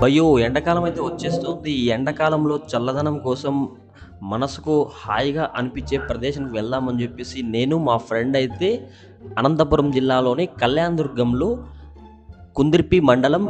అయ్యో! ఎండాకాలం అయితే వచ్చేస్తుంది. ఈ ఎండాకాలంలో చల్లదనం కోసం మనసుకు హాయిగా అనిపించే ప్రదేశానికి వెళ్దామని జెప్పేసి నేను, మా ఫ్రెండ్ అయితే అనంతపురం జిల్లాలోని కళ్యాణదుర్గంలో కుందిర్పి మండలం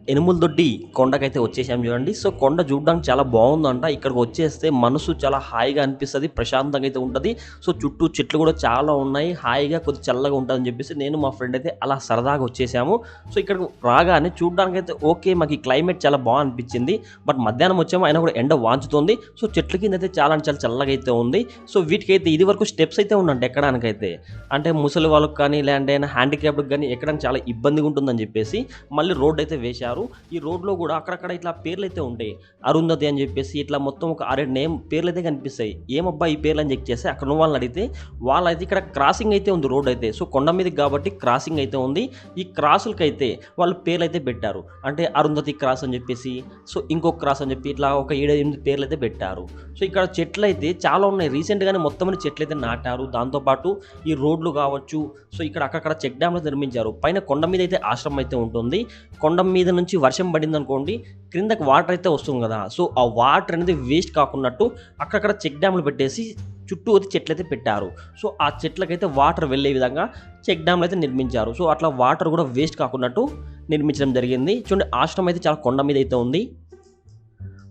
ఎనుములదొడ్డి కొండకైతే వచ్చేసాం చూడండి. సో, కొండ చూడడానికి చాలా బావుందంట. ఇక్కడికి వచ్చేస్తే మనసు చాలా హాయిగా అనిపిస్తది. ప్రశాంతంగా అయితే ఉంటది. సో, చుట్టూ చెట్లు కూడా చాలా ఉన్నాయి. హాయిగా కొద్దిగా చల్లగా ఉంటదని చెప్పేసి నేను మా ఫ్రెండ్ అయితే అలా సరదాగా వచ్చేసాము. సో, ఇక్కడికి రాగానే చూడడానికైతే ఓకే. మాకు ఈ క్లైమేట్ చాలా అనిపించింది. బట్ మధ్యాహ్నం వచ్చాము. అయినా కూడా ఎండ వాంచుతుంది. సో, చెట్ల కిందైతే చాలా చాలా చల్లగా అయితే ఉంది. సో, వీటికైతే ఇదివరకు స్టెప్స్ అయితే ఉండంట ఎక్కడానికైతే. అంటే ముసలి వాళ్ళకి కానీ, లేదంటే హ్యాండిక్యాప్డ్‌కి గానీ ఎక్కడానికి చాలా ఇబ్బందిగా ఉంటుందని చెప్పేసి మళ్ళీ రోడ్ అయితే వేశారు. ఈ రోడ్‌లో గూడా అక్కడక్కడ ఇట్లా పేర్లయితే ఉంటాయి. అరుంధతి అని జెప్పేసి ఇట్లా మొత్తం ఒక 6, 7 పేర్లయితే కనిపిస్తాయి. ఏమబ్బా ఈ పేర్లని చెక్ చేస్తే అక్కడ ఉన్న వాళ్ళని అడిగితే వాళ్ళైతే ఇక్కడ క్రాసింగ్ అయితే ఉంది రోడయితే. సో, కొండ మీదకి గాబట్టి క్రాసింగ్ అయితే ఉంది. ఈ క్రాసులకైతే వాళ్ళు పేర్లయితే పెట్టారు. అంటే అరుంధతి క్రాస్ అని జెప్పేసి, సో, ఇంకొక క్రాస్ అని జెప్పి ఇట్లా ఒక 7, 8 పేర్లయితే పెట్టారు. సో, ఇక్కడ చెట్లయితే చాలా ఉన్నాయి. రీసెంట్‌గానే మొత్తం అన్ని చెట్లయితే నాటారు. దాంతో పాటు ఈ రోడ్లు గావచ్చు, సో, ఇక్కడ అక్కడక్కడ చెక్ డ్యామ్‌లు నిర్మించారు. పైన కొండ మీదయితే ఆశ్రమం అయితే ఉంటుంది. కొండ మీద నుంచి వర్షం పడిందనుకోండి, క్రిందకి వాటర్ అయితే వస్తుంది కదా! సో, ఆ వాటర్ అనేది వేస్ట్ కాకున్నట్టు అక్కడక్కడ చెక్ డ్యామ్‌లు పెట్టేసి చుట్టూతి చెట్లయితే పెట్టారు. సో, ఆ చెట్లకైతే వాటర్ వెళ్ళే విధంగా చెక్ డ్యామ్‌లయితే నిర్మించారు. సో, అట్లా వాటర్ కూడా వేస్ట్ కాకున్నట్టు నిర్మించడం జరిగింది. చూడండి ఆశ్రమం అయితే చాలా కొండ మీద అయితే ఉంది.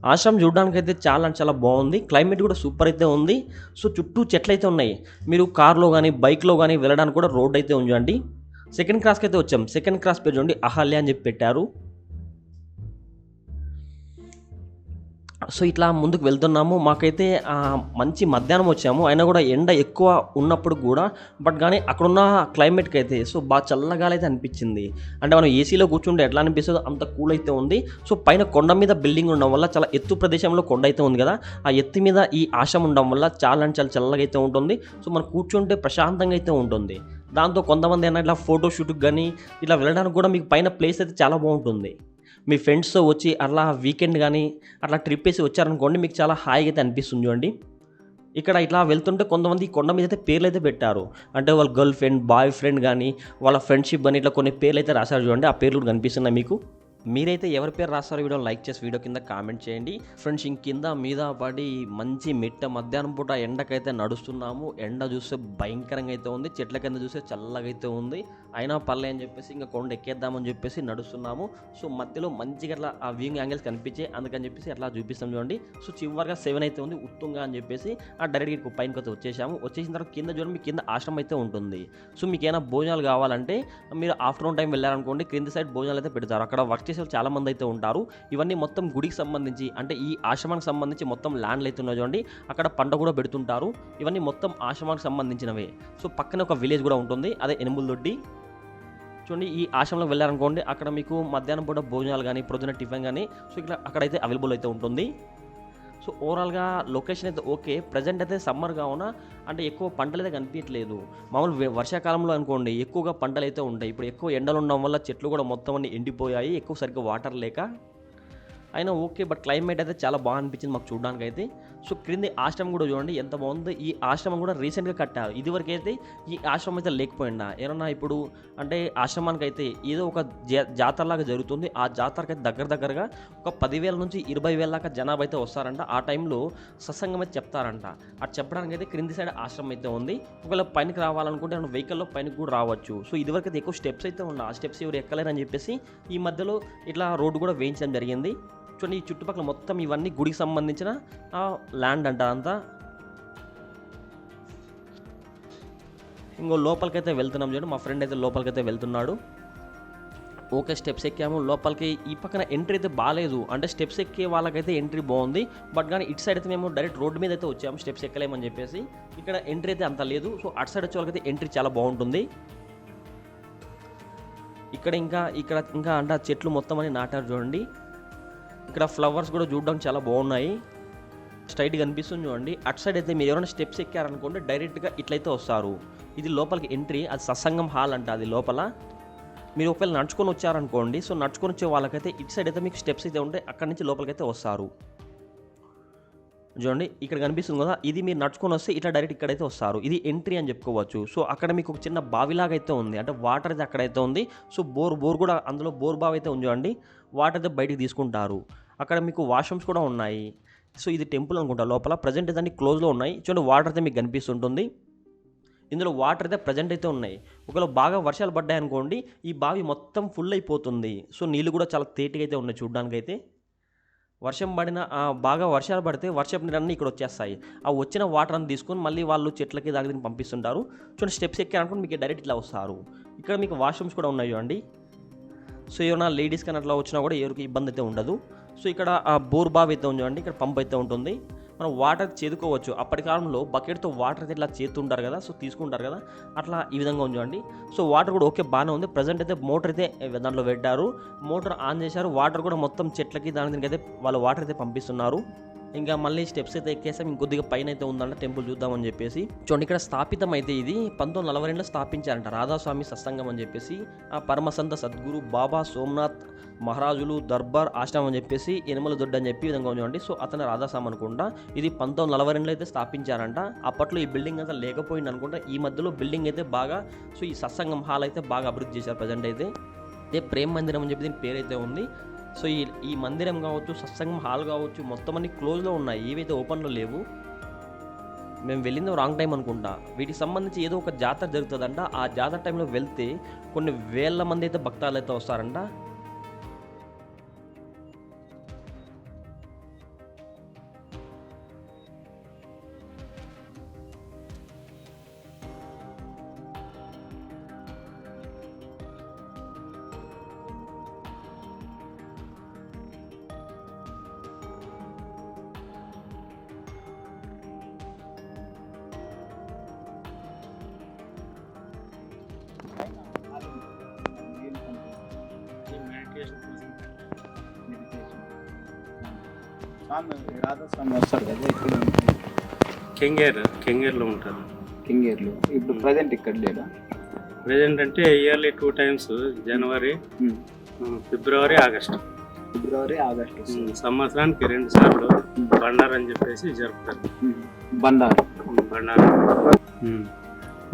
ఆశ్రమం చూడడానికైతే చాలా అంటే చాలా బావుంది. క్లైమేట్ కూడా సూపర్ అయితే ఉంది. సో, చుట్టూ చెట్లయితే ఉన్నాయి. మీరు కార్‌లో గాని, బైక్‌లో గాని వెళ్ళడానికి కూడా రోడ్ అయితే ఉందండి. సెకండ్ క్రాస్‌కైతే వచ్చాం. సెకండ్ క్రాస్ పేరు చూడండి అహల్య అని చెప్పి పెట్టారు. సో, ఇట్లా ముందుకు వెళ్తున్నాము. మాకైతే మంచి మధ్యాహ్నం వచ్చాము. అయినా కూడా ఎండ ఎక్కువ ఉన్నప్పుడు గూడా గానీ అక్కడున్న క్లైమేట్‌కైతే సో, చల్లగాలైతే అనిపిచ్చింది. అంటే మనం ఏసీలో కూర్చుంటే ఎట్లా అనిపిస్తదో అంత కూల్ అయితే ఉంది. సో, పైన కొండ మీద బిల్డింగ్ ఉండడం వల్ల చాలా ఎత్తు ప్రదేశంలో కొండ అయితే ఉంది గదా! ఆ ఎత్తు మీద ఈ ఆశ్రమం ఉండడం వల్ల చాలా అంటే చాలా చల్లగా అయితే ఉంటుంది. సో, మనం కూర్చుంటే ప్రశాంతంగా అయితే ఉంటుంది. దాంతో కొంతమంది ఇట్లా ఫోటో షూట్‌కి గానీ, ఇట్లా వెళ్ళడానికి గూడా మీకు పైన ప్లేస్ అయితే చాలా బావుంటుంది. మీ ఫ్రెండ్స్‌తో వచ్చి అట్లా వీకెండ్ గానీ, అట్లా ట్రిప్పేసి వచ్చారనుకోండి మీకు చాలా హాయిగా అయితే అనిపిస్తుంది చూడండి. ఇక్కడ ఇట్లా వెళ్తుంటే కొంతమంది ఈ కొండ మీదైతే పేర్లయితే పెట్టారు. అంటే వాళ్ళ గర్ల్ ఫ్రెండ్, బాయ్ ఫ్రెండ్ గానీ, వాళ్ళ ఫ్రెండ్‌షిప్ గాని ఇట్లా కొన్ని పేర్లయితే రాశారు చూడండి. ఆ పేర్లు కూడా కనిపిస్తున్నాయి మీకు. మీరైతే ఎవరి పేరు రాస్తారో వీడియోని లైక్ చేసి వీడియో కింద కామెంట్ చేయండి. ఫ్రెండ్స్ కింద మీద పడి మంచి మధ్యాహ్నం పూట ఎండకైతే నడుస్తున్నాము. ఎండ చూస్తే భయంకరంగా అయితే ఉంది. చెట్ల కింద చూస్తే చల్లగా అయితే ఉంది. అయినా పర్లే అని చెప్పేసి ఇంకా కొండ ఎక్కేద్దామని చెప్పేసి నడుస్తున్నాము. సో, మధ్యలో మంచిగా అట్లా ఆ వ్యూయింగ్ యాంగిల్స్ కనిపించాయి. అందుకని చెప్పేసి అట్లా చూపిస్తాం చూడండి. సో, చివరిగా 7 అయితే ఉంది ఉత్తుంగా అని చెప్పేసి డైరెక్ట్‌గా పైనకైతే వచ్చేసాము. వచ్చేసిన తర్వాత కింద చూడండి మీకు కింద ఆశ్రమం అయితే ఉంటుంది. సో, మీకేమైనా భోజనాలు కావాలంటే మీరు ఆఫ్టర్‌నూన్ టైం వెళ్ళారనుకోండి కింద సైడ్ భోజనాలు అయితే పెడతారు. అక్కడ వర్క్ చేసే చాలా మంది అయితే ఉంటారు. ఇవన్నీ మొత్తం గుడికి సంబంధించి అంటే ఈ ఆశ్రమానికి సంబంధించి మొత్తం ల్యాండ్‌లు అయితే ఉన్నాయి చూడండి. అక్కడ పంట కూడా పెడుతుంటారు. ఇవన్నీ మొత్తం ఆశ్రమానికి సంబంధించినవే. సో, పక్కనే ఒక విలేజ్ కూడా ఉంటుంది. అదే ఎనుములదొడ్డి. చూడండి ఈ ఆశ్రమంలోకి వెళ్లారనుకోండి అక్కడ మీకు మధ్యాహ్నం పూట భోజనాలు గానీ, ప్రొద్దున టిఫిన్ గానీ సో, ఇట్లా అక్కడైతే అవైలబుల్ అయితే ఉంటుంది. సో, ఓవరాల్‌గా లొకేషన్ అయితే ఓకే. ప్రెజెంట్ అయితే సమ్మర్ కావున అంటే ఎక్కువ పంటలైతే కనిపియట్లేదు. మామూలు వర్షాకాలంలో అనుకోండి ఎక్కువగా పంటలైతే ఉంటాయి. ఇప్పుడు ఎక్కువ ఎండలు ఉండడం వల్ల చెట్లు కూడా మొత్తం అన్నీ ఎండిపోయాయి. ఎక్కువ సరిగ్గా వాటర్ లేక. అయినా ఓకే. క్లైమేట్ అయితే చాలా అనిపించింది మాకు చూడడానికైతే. సో, క్రింది ఆశ్రమం కూడా చూడండి ఎంత బావుందో. ఈ ఆశ్రమం కూడా రీసెంట్‌గా కట్టారు. ఇదివరకైతే ఈ ఆశ్రమం అయితే లేకపోయిండా. ఏమన్నా ఇప్పుడు అంటే ఆశ్రమానికైతే ఏదో ఒక జాతరలాగా జరుగుతుంది. ఆ జాతరకైతే దగ్గరగా ఒక 10,000 నుంచి 20,000 దాకా జనాభా అయితే వస్తారంట. ఆ టైంలో సత్సంగం అయితే చెప్తారంట. అది చెప్పడానికైతే క్రింది సైడ్ ఆశ్రమం అయితే ఉంది. ఒకవేళ పైనకి రావాలనుకుంటే ఏమన్నా వెహికల్‌లో పైనకి కూడా రావచ్చు. సో, ఇదివరకైతే ఎక్కువ స్టెప్స్ అయితే ఉన్నాయి. ఆ స్టెప్స్ ఎవరు ఎక్కలేరని చెప్పేసి ఈ మధ్యలో ఇట్లా రోడ్డు కూడా వేయించడం జరిగింది. చూడండి ఈ చుట్టుపక్కల మొత్తం ఇవన్నీ గుడికి సంబంధించిన ల్యాండ్ అంట అదంతా. ఇంకో లోపలికైతే వెళ్తున్నాం చూడండి. మా ఫ్రెండ్ అయితే లోపలికైతే వెళ్తున్నాడు. ఓకే. స్టెప్స్ ఎక్కాము. లోపలికి ఈ పక్కన ఎంట్రీ అయితే బాలేదు. అంటే స్టెప్స్ ఎక్కే వాళ్ళకైతే ఎంట్రీ బావుంది. కానీ ఇటు సైడ్ అయితే మేము డైరెక్ట్ రోడ్డు మీద అయితే వచ్చాము. స్టెప్స్ ఎక్కలేమని చెప్పేసి. ఇక్కడ ఎంట్రీ అయితే అంత లేదు. సో, అటు సైడ్ వచ్చే వాళ్ళకైతే ఎంట్రీ చాలా బావుంటుంది. ఇక్కడ ఇంకా అంటే చెట్లు మొత్తం అని నాటారు చూడండి. ఇక్కడ ఫ్లవర్స్ కూడా చూడడానికి చాలా బాగున్నాయి. స్ట్రైట్‌గా కనిపిస్తుంది చూడండి. అటు సైడ్ అయితే మీరు ఎవరైనా స్టెప్స్ ఎక్కారనుకోండి డైరెక్ట్‌గా ఇట్లయితే వస్తారు. ఇది లోపలికి ఎంట్రీ. అది సత్సంగం హాల్ అంట అది లోపల. మీరు ఒకవేళ నడుచుకొని వచ్చారనుకోండి. సో, నడుచుకొని వచ్చే వాళ్ళకైతే ఇటు సైడ్ అయితే మీకు స్టెప్స్ అయితే ఉంటాయి. అక్కడి నుంచి లోపలికైతే వస్తారు. చూడండి ఇక్కడ కనిపిస్తుంది కదా, ఇది మీరు నడుచుకొని వస్తే ఇట్లా డైరెక్ట్ ఇక్కడైతే వస్తారు. ఇది ఎంట్రీ అని చెప్పుకోవచ్చు. సో అక్కడ మీకు ఒక చిన్న బావిలాగా అయితే ఉంది, అంటే వాటర్ అయితే అక్కడైతే ఉంది. సో బోర్ కూడా అందులో బోర్ బావి అయితే ఉంది చూడండి, వాటర్ అయితే బయటికి తీసుకుంటారు. అక్కడ మీకు వాష్రూమ్స్ కూడా ఉన్నాయి. సో ఇది టెంపుల్ అనుకుంటా, లోపల ప్రజెంట్ అయితే అన్ని క్లోజ్లో ఉన్నాయి. చూడండి వాటర్ అయితే మీకు కనిపిస్తుంటుంది. ఇందులో వాటర్ అయితే ప్రజెంట్ అయితే ఉన్నాయి. ఒకవేళ బాగా వర్షాలు పడ్డాయి అనుకోండి, ఈ బావి మొత్తం ఫుల్ అయిపోతుంది. సో నీళ్ళు కూడా చాలా తేటిగా అయితే ఉన్నాయి చూడడానికైతే. వర్షం పడిన బాగా వర్షాలు పడితే వర్షపు నీరన్నీ ఇక్కడ వచ్చేస్తాయి. ఆ వచ్చిన వాటర్ అని తీసుకొని మళ్ళీ వాళ్ళు చెట్లకి దగ్గరికి పంపిస్తుంటారు. చూడండి స్టెప్స్ ఎక్కారనుకోండి మీకు డైరెక్ట్ ఇట్లా వస్తారు. ఇక్కడ మీకు వాష్రూమ్స్ కూడా ఉన్నాయి చూడండి. సో ఏమైనా లేడీస్ కానీ అట్లా వచ్చినా కూడా ఎవరికి ఇబ్బంది అయితే ఉండదు. సో ఇక్కడ బోర్ బావి అయితే ఉంది చూడండి, ఇక్కడ పంప్ అయితే ఉంటుంది. మనం వాటర్ చేదుకోవచ్చు. అప్పటి కాలంలో బకెట్తో వాటర్ అయితే ఇట్లా చేతుంటారు కదా, సో తీసుకుంటారు కదా, అట్లా ఈ విధంగా ఉంది చూడండి. సో వాటర్ కూడా ఓకే బాగానే ఉంది. ప్రజెంట్ అయితే మోటార్ అయితే దాంట్లో పెట్టారు, మోటార్ ఆన్ చేశారు. వాటర్ కూడా మొత్తం చెట్లకి దానికి అయితే వాళ్ళు వాటర్ అయితే పంపిస్తున్నారు. ఇంకా మళ్ళీ స్టెప్స్ అయితే ఎక్కేసాం. ఇంకొద్దిగా పైన అయితే ఉందంట టెంపుల్ చూద్దామని చెప్పేసి. చూడండి ఇక్కడ స్థాపితం అయితే ఇది 1942లో స్థాపించారంట, రాధాస్వామి సత్సంగం అని చెప్పేసి. ఆ పరమసంత సద్గురు బాబా సోమనాథ్ మహారాజులు దర్బార్ ఆశ్రమం అని చెప్పేసి, ఎనుమల దొడ్డు అని చెప్పి విధంగా ఉందండి. సో అతను రాధాస్వామి అనుకుంటా. ఇది 1942లో అయితే స్థాపించారంట. అప్పట్లో ఈ బిల్డింగ్ అంతా లేకపోయింది అనుకుంటా. ఈ మధ్యలో బిల్డింగ్ అయితే బాగా, సో ఈ సత్సంగం హాల్ అయితే బాగా అభివృద్ధి చేశారు ప్రజెంట్ అయితే. అదే ప్రేమ మందిరం అని చెప్పి దీని పేరైతే ఉంది. సో ఈ మందిరం కావచ్చు, సత్సంగం హాల్ కావచ్చు, మొత్తం అన్ని క్లోజ్లో ఉన్నాయి, ఏవైతే ఓపెన్లో లేవు. మేము వెళ్ళింది రాంగ్ టైం అనుకుంటా. వీటికి సంబంధించి ఏదో ఒక జాతర జరుగుతుందంట. ఆ జాతర టైంలో వెళ్తే కొన్ని వేల మంది అయితే భక్తాలు అయితే వస్తారంట. రాధాస్వామి వస్తారు కదా ఇక్కడ కెంగేర్లో ఉంటారు. కింగేర్లో ఇప్పుడు ప్రజెంట్ ఇక్కడ లేదా? ప్రజెంట్ అంటే ఇయర్లీ 2 times, జనవరి, ఫిబ్రవరి, ఆగస్టు. ఫిబ్రవరి, ఆగస్టు సంవత్సరానికి 2 సార్లు బండారు అని చెప్పేసి జరుపుతారు. బండారు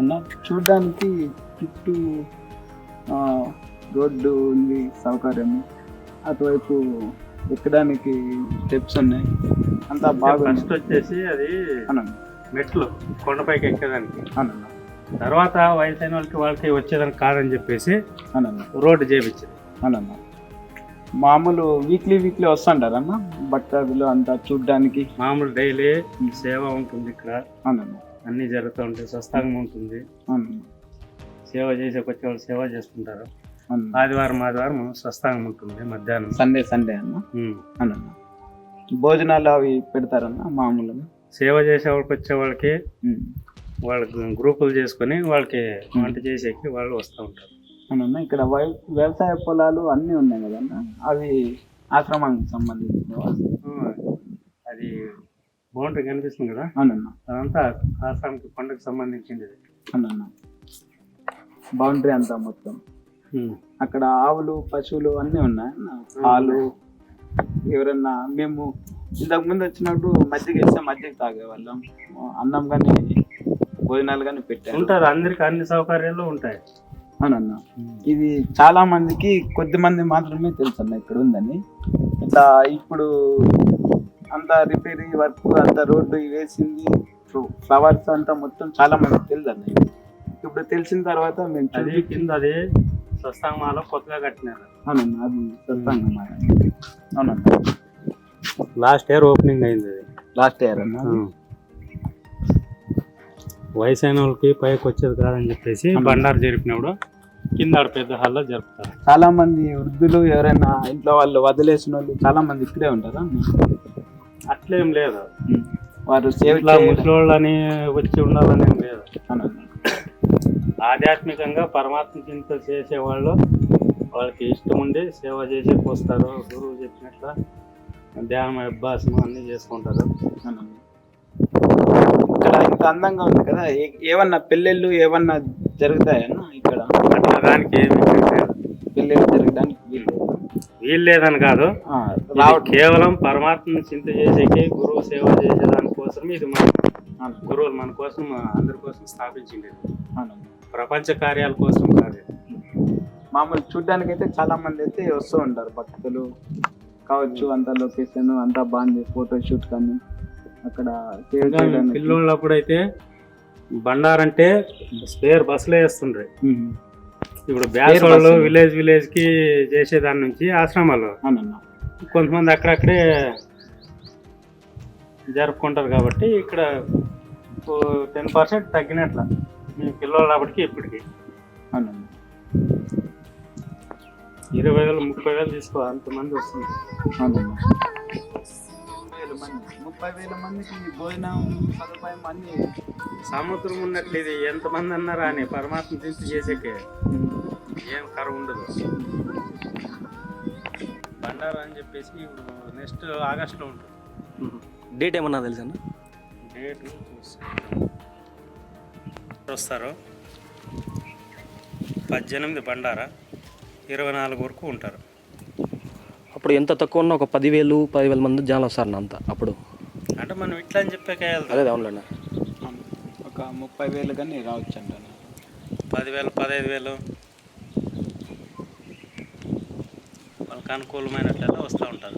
అన్న చూడడానికి చుట్టూ రోడ్డు ఉంది, సౌకర్యం. అటువైపు ఎక్కడానికి స్టెప్స్ ఉన్నాయి, అంతా బాగా. ఫస్ట్ వచ్చేసి అది మెట్లు కొండపైకి ఎక్కేదానికి, అన్న తర్వాత వయసైన వాళ్ళకి వచ్చేదానికి కాదని చెప్పేసి రోడ్డు చేపించింది. అన్న మామూలు వీక్లీ వస్తుంటారన్న బట్టలు అంతా చూడడానికి? మామూలు డైలీ సేవ ఉంటుంది ఇక్కడ, అన్ని జరుగుతూ ఉంటాయి. సత్సంగం ఉంటుంది, సేవ చేసే వచ్చే వాళ్ళు సేవ చేసుకుంటారు. ఆదివారం సత్సంగం ఉంటుంది మధ్యాహ్నం, సండే అన్న భోజనాలు అవి పెడతారన్న మామూలుగా. సేవ చేసే వాళ్ళకి వచ్చే వాళ్ళకి వాళ్ళకి గ్రూపులు చేసుకుని వాళ్ళకి వంట చేసేకి వాళ్ళు వస్తూ ఉంటారు. అన్న ఇక్కడ వ్యవసాయ పొలాలు అన్నీ ఉన్నాయి కదన్న, అవి ఆశ్రమానికి సంబంధించిన? అది బౌండరీ కనిపిస్తుంది కదా, అవునన్న, అదంతా ఆశ్రమానికి కొండకు సంబంధించింది అన్న. బౌండరీ అంతా మొత్తం అక్కడ ఆవులు, పశువులు అన్నీ ఉన్నాయి, పాలు. ఎవరన్నా మేము ఇంతకు ముందు వచ్చినప్పుడు మజ్జిగ ఇస్తే మజ్జిగ తాగేవాళ్ళం, అన్నం కానీ భోజనాలు కానీ పెట్టారు. ఉంటారు, అందరికి అన్ని సౌకర్యాలు ఉంటాయి. అవునన్నా, ఇది చాలా మందికి కొద్ది మంది మాత్రమే తెలుసు అన్న ఇక్కడ ఉందని. ఇట్లా ఇప్పుడు అంతా రిపేరీ వర్క్, అంతా రోడ్డు వేసింది, ఫ్లవర్స్ అంతా మొత్తం చాలా మందికి తెలుసు అన్న. ఇప్పుడు తెలిసిన తర్వాత మేము కింద అది స్వస్థాంగమాలో కొత్తగా కట్టినారు. అవునన్నా, అది స్వస్థాంగమాల. అవునన్నా, లాస్ట్ ఇయర్ ఓపెనింగ్ అయింది. అది లాస్ట్ ఇయర్ అన్న. వయసు అయిన వాళ్ళకి పైకి వచ్చేది కాదని చెప్పేసి బండారు జరిపినప్పుడు కింద పెద్ద హాల్లో జరుపుతారు. చాలా మంది వృద్ధులు ఎవరైనా ఇంట్లో వాళ్ళు వదిలేసిన వాళ్ళు చాలా మంది ఇక్కడే ఉంటారా? అట్లేం లేదు, వారు ముసలోళ్ళని వచ్చి ఉండాలని ఏం లేదు. ఆధ్యాత్మికంగా పరమాత్మ చింత చేసేవాళ్ళు వాళ్ళకి ఇష్టం ఉండి సేవ చేసేకి వస్తారు. గురువు చెప్పినట్ల ధ్యానం, అభ్యాసం అన్నీ చేసుకుంటారు. ఇక్కడ ఇంత అందంగా ఉంది కదా, ఏమన్నా పెళ్ళిళ్ళు ఏమన్నా జరుగుతాయన్నా ఇక్కడ? అట్లా దానికి ఏమి పెళ్ళిళ్ళు జరగడానికి వీలు లేదని కాదు, ఇది కేవలం పరమాత్మని చింత చేసేకి గురువు సేవ చేసే దానికోసం ఇది మన గురువులు మన కోసం అందరి కోసం స్థాపించింది. ప్రపంచ కార్యాల కోసం కాదు. మామూలు చూడ్డానికి అయితే చాలా మంది అయితే వస్తూ ఉంటారు, భక్తులు కావచ్చు. అంత లొకేషన్ అంతా బాగుంది, ఫోటో షూట్ కానీ అక్కడ పిల్లోళ్ళు అప్పుడైతే బండారంటే స్పేర్ బస్సులో వేస్తుండ్రు. ఇప్పుడు బ్యాస్ వాళ్ళు విలేజ్ కి చేసేదాని నుంచి ఆశ్రమాలు కొంతమంది అక్కడక్కడే జరుపుకుంటారు కాబట్టి ఇక్కడ 10% తగ్గినట్ల మీ పిల్లలు అప్పటికి ఇప్పటికి 20,000 30,000 తీసుకో అంతమంది వస్తుంది. 30,000 మందికి భోజనం సదుపాయం అన్ని సముద్రం ఉన్నట్లు ఇది ఎంతమంది అన్నారా అని పరమాత్మ చింత చేసేకే ఏం కరువు ఉండదు. బండారా అని చెప్పేసి ఇప్పుడు నెక్స్ట్ ఆగస్టులో ఉంటుంది. డేట్ ఏమన్నా తెలుసా? డేట్ వస్తారు 18 బండారా, 24 వరకు ఉంటారు. అప్పుడు ఎంత తక్కువ ఉన్నా ఒక 10,000 మంది జనాలు వస్తారు అంత అప్పుడు. అంటే మనం ఇట్లా అని చెప్పాక అదే అవునులేండి, ఒక 30,000 కానీ రావచ్చు అంట. 10,000 15,000 వాళ్ళకి అనుకూలమైనట్లయితే వస్తూ ఉంటారు.